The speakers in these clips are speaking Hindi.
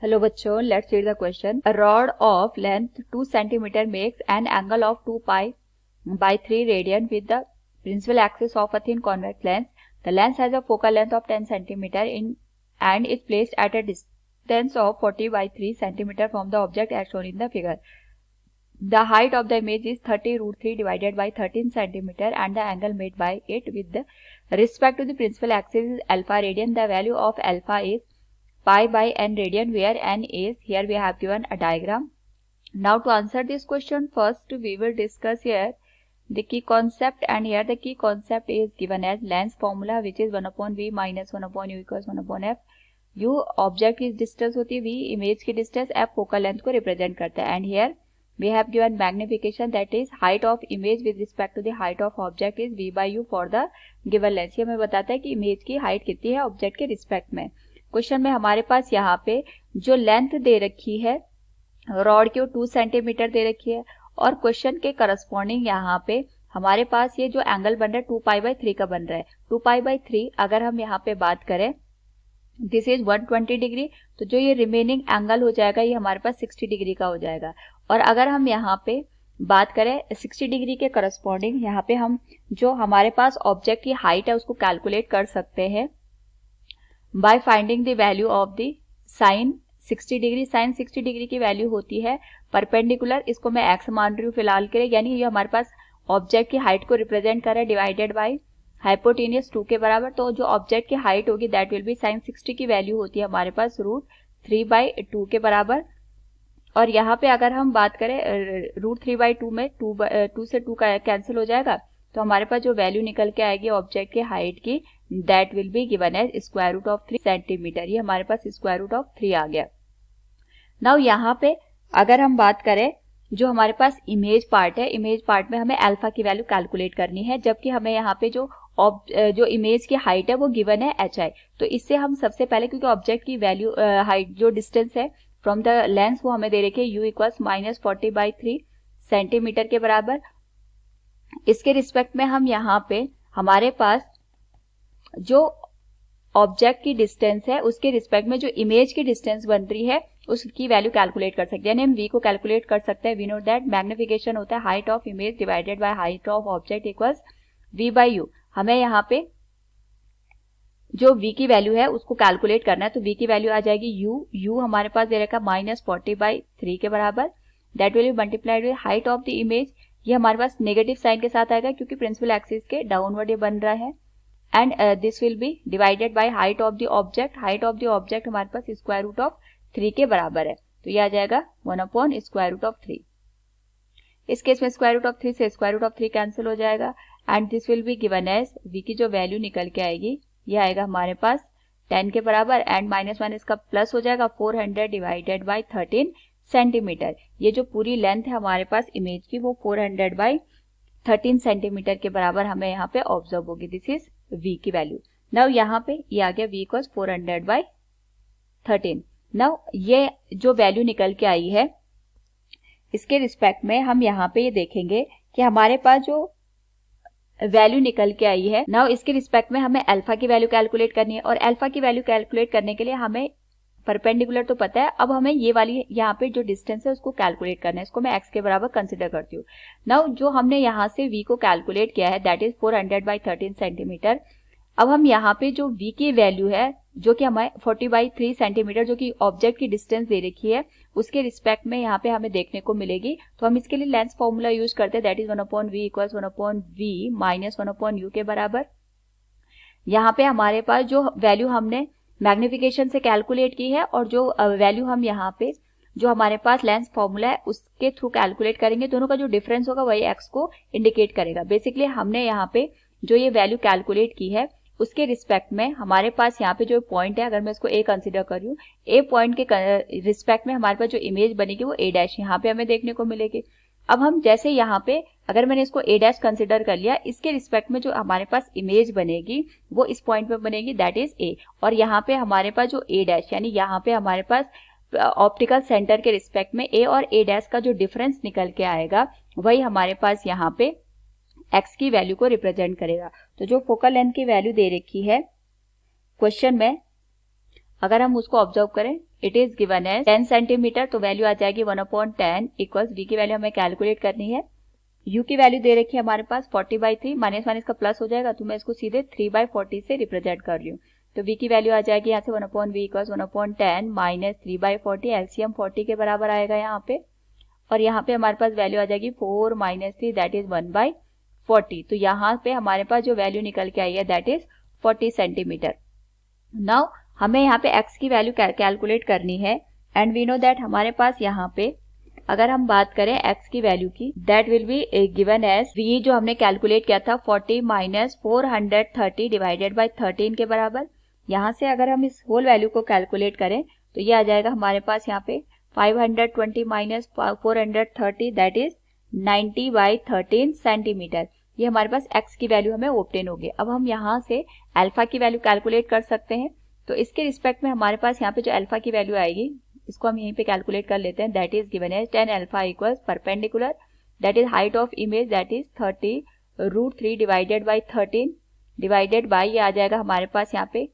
हेलो बच्चों, let's read the question. A rod of length 2 cm makes an angle of 2 pi by 3 radian with the principal axis of a thin convex lens. The lens has a focal length of 10 cm and is placed at a distance of 40 by 3 cm from the object as shown in the figure. The height of the image is 30√3 divided by 13 cm and the angle made by it with the respect to the principal axis is alpha radian. The value of alpha is pi by n radian, where n is, here we have given a diagram. Now to answer this question, first we will discuss here the key concept, and here the key concept is given as lens formula, which is 1 upon v minus 1 upon u equals 1 upon f. u object की डिस्टेंस होती है, v इमेज की डिस्टेंस, f फोकल लेंथ को रिप्रेजेंट करता है. And here we have given magnification, that is height of image with respect to the height of object is v by u for the given lens. ये हमें बताता है कि इमेज की हाइट कितनी है ऑब्जेक्ट के रिस्पेक्ट में. क्वेश्चन में हमारे पास यहाँ पे जो लेंथ दे रखी है रॉड की वो 2 सेंटीमीटर दे रखी है, और क्वेश्चन के करस्पॉन्डिंग यहाँ पे हमारे पास ये जो एंगल बन रहा है 2 पाई बाई 3 का बन रहा है. 2 पाई बाई 3 अगर हम यहाँ पे बात करें, दिस इज 120 डिग्री, तो जो ये रिमेनिंग एंगल हो जाएगा ये हमारे पास 60 डिग्री का हो जाएगा. और अगर हम यहाँ पे बात करें 60 डिग्री के करस्पॉन्डिंग, यहाँ पे हम जो हमारे पास ऑब्जेक्ट की हाइट है उसको कैलकुलेट कर सकते हैं by finding the value of the sine 60 degree. Sine 60 degree की वैल्यू होती है परपेंडिकुलर, इसको मैं एक्स मान रही हूँ फिलहाल के लिए, यानी ये हमारे पास ऑब्जेक्ट की हाइट को रिप्रेजेंट कर रहा है, डिवाइडेड बाय हाइपोटेनियस 2 के बराबर. तो जो ऑब्जेक्ट की हाइट होगी दैट विल बी साइन 60 की वैल्यू होती है हमारे पास √3/2 के बराबर. और यहाँ पे अगर हम बात करें √3/2 में 2 से 2 का कैंसिल हो जाएगा, तो हमारे पास जो वैल्यू निकल के आएगी ऑब्जेक्ट की हाइट की, that will be given as square root of 3 centimetre. ये हमारे पास स्क्वायर रूट ऑफ 3 आ गया. नाउ यहाँ पे अगर हम बात करें जो हमारे पास इमेज पार्ट है, इमेज पार्ट में हमें अल्फा की वैल्यू कैलकुलेट करनी है, जबकि हमें यहाँ पे जो इमेज की हाइट है वो गिवन है hi. तो इससे हम सबसे पहले, क्योंकि ऑब्जेक्ट की वैल्यू हाइट जो डिस्टेंस है फ्रॉम द लेंस वो हमें दे रखी है u इक्वल्स -40/3 सेंटीमीटर के बराबर. इसके रिस्पेक्ट में हम यहाँ पे हमारे पास जो ऑब्जेक्ट की डिस्टेंस है उसके रिस्पेक्ट में जो इमेज की डिस्टेंस बन रही है उसकी वैल्यू कैलकुलेट कर सकते हैं, यानी हम v को कैलकुलेट कर सकते हैं. वी नो दैट मैग्निफिकेशन होता है height of image divided by height of object equals v by u. हमें यहाँ पे जो v की वैल्यू है उसको कैलकुलेट करना है, तो v की वैल्यू आ जाएगी u हमारे पास दे रखा -40/3 के बराबर. That will B multiplied with height of the image. ये हमारे पास नेगेटिव साइन के साथ आएगा क्योंकि प्रिंसिपल एक्सिस के डाउनवर्ड ये बन रहा है. And this will B divided by height of the object. Height of the object हमारे पास स्क्वायर रूट ऑफ 3 के बराबर है, तो ये आ जाएगा 1/√3. इस केस में स्क्वायर रूट ऑफ 3 से स्क्वायर रूट ऑफ 3 कैंसिल हो जाएगा. And this will be given as v की जो वैल्यू निकल के आएगी ये आएगा हमारे पास 10 के बराबर. एंड -1 इसका प्लस हो जाएगा 400 डिवाइडेड बाय 13 सेंटीमीटर. ये जो पूरी लेंथ है हमारे पास इमेज की वो 400/13 सेंटीमीटर के बराबर हमें यहाँ पे ऑब्जर्व होगी. दिस इज v की वैल्यू. नाउ यहाँ पे ये आ गया v इक्वल्स 400/13. नाउ ये जो वैल्यू निकल के आई है इसके रिस्पेक्ट में हम यहाँ पे ये देखेंगे कि हमारे पास जो वैल्यू निकल के आई है, नाउ इसके रिस्पेक्ट में हमें अल्फा की वैल्यू कैलकुलेट करनी है. और अल्फा की वैल्यू कैलकुलेट करने के लिए हमें परपेंडिकुलर तो पता है, अब हमें ये वाली यहाँ पे जो डिस्टेंस है उसको कैलकुलेट करना है. इसको मैं x के बराबर कंसिडर करती हूँ. नाउ जो हमने यहाँ से v को कैलकुलेट किया है दैट इज 400/13 सेंटीमीटर. अब हम यहाँ पे जो v की वैल्यू है जो कि हमें 40/3 सेंटीमीटर जो कि ऑब्जेक्ट की डिस्टेंस दे रखी है उसके रिस्पेक्ट में यहाँ पे हमें देखने को मिलेगी. तो हम इसके लिए लेंस फॉर्मूला यूज करते हैं, that is 1/v equals 1/v minus 1/u के बराबर. यहाँ पे हमारे पास जो वैल्यू हमने मैग्निफिकेशन से कैलकुलेट की है और जो वैल्यू हम यहाँ पे जो हमारे पास लेंस फॉर्मूला है उसके थ्रू कैलकुलेट करेंगे, दोनों का जो डिफरेंस होगा वही x को इंडिकेट करेगा. बेसिकली हमने यहाँ पे जो ये वैल्यू कैलकुलेट की है उसके रिस्पेक्ट में हमारे पास यहाँ पे जो पॉइंट है, अगर मैं इसको a कंसिडर कर रही हूँ, a पॉइंट के रिस्पेक्ट में हमारे पास जो इमेज बनेगी वो a' यहाँ पे हमें देखने को मिलेगी. अब हम जैसे यहाँ पे अगर मैंने इसको a' कंसिडर कर लिया, इसके रिस्पेक्ट में जो हमारे पास इमेज बनेगी वो इस पॉइंट पे बनेगी, दैट इज a. और यहाँ पे हमारे पास जो a' यानी यहाँ पे हमारे पास ऑप्टिकल सेंटर के रिस्पेक्ट में a और a' का जो डिफरेंस निकल के आएगा वही हमारे पास यहाँ पे x की वैल्यू को रिप्रेजेंट करेगा. तो जो फोकल लेंथ की वैल्यू दे रखी है क्वेश्चन में अगर हम उसको ऑब्जर्व करें, it is given as 10 centimetre, तो वैल्यू आ जाएगी 1/10 इक्वल्स v की वैल्यू हमें कैलकुलेट करनी है। u की वैल्यू दे रखी है हमारे पास 40/3, माइनस माइनस का प्लस हो जाएगा, तो मैं इसको सीधे 3/40 से रिप्रेजेंट कर रही हूँ। तो v की वैल्यू आ जाएगी यहाँ से 1/v इक्वल्स 1/10 माइनस 3/40, एलसीएम 40 के बराबर आएगा यहाँ पे, और यहाँ पे हमारे पास वैल्यू आ जाएगी 4 माइनस 3 दैट इज 1/40। तो यहाँ पे हमारे पास जो वैल्यू निकल के आई है दैट इज 40 सेंटीमीटर। नाउ हमें यहाँ पे x की वैल्यू कैलकुलेट करनी है, एंड वी नो दैट हमारे पास यहाँ पे अगर हम बात करें x की वैल्यू की, that will be given as v जो हमने कैलकुलेट किया था 40 माइनस 430 डिवाइडेड बाय 13 के बराबर। यहाँ से अगर हम इस होल वैल्यू को कैलकुलेट करें तो ये आ जाएगा हमारे पास यहाँ पे 520 माइनस 430 दैट इज 90/13 सेंटीमीटर। ये हमारे पास x की वैल्यू हमें ऑब्टेन होगी। अब हम यहाँ से अल्फा की वैल्यू कैलकुलेट कर सकते हैं, तो इसके रिस्पेक्ट में हमारे पास यहाँ पे जो अल्फा की वैल्यू आएगी इसको हम यहीं पे कैलकुलेट कर लेते हैं। That is given as 10 alpha equals perpendicular that is height of image that is 30√3 divided by 13 divided by ये आ जाएगा हमारे पास यहाँ पे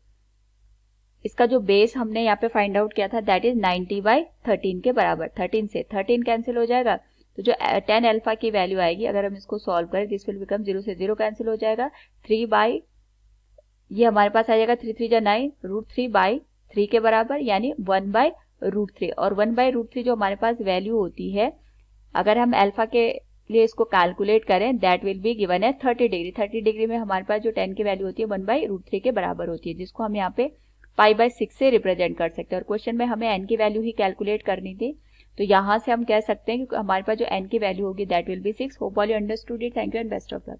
इसका जो बेस हमने यहाँ पे फाइंड आउट किया था दैट इज 90/13 के बराबर। 13 से 13 कैंसिल हो जाएगा, तो जो 10 अल्फा की वैल्यू आएगी अगर हम इसको सॉल्व करें दिस विल बिकम 0 से 0 कैंसिल हो जाएगा। 3 ये हमारे पास आ जाएगा 3 3 9 √3/3 के बराबर, यानी 1/√3। और 1/√3 जो हमारे पास वैल्यू होती है अगर हम अल्फा के लिए इसको कैलकुलेट करें दैट विल बी गिवन है 30 डिग्री। 30 डिग्री में हमारे पास जो 10 की वैल्यू होती है 1/√3 के बराबर होती है, जिसको हम यहाँ पे π/6 से रिप्रेजेंट कर सकते हैं। और क्वेश्चन में हमें n की वैल्यू ही कैलकुलेट करनी थी, तो यहाँ से हम कह सकते हैं कि हमारे पास जो n की वैल्यू होगी that will B 6। Hope all you understood it. Thank you and best of luck.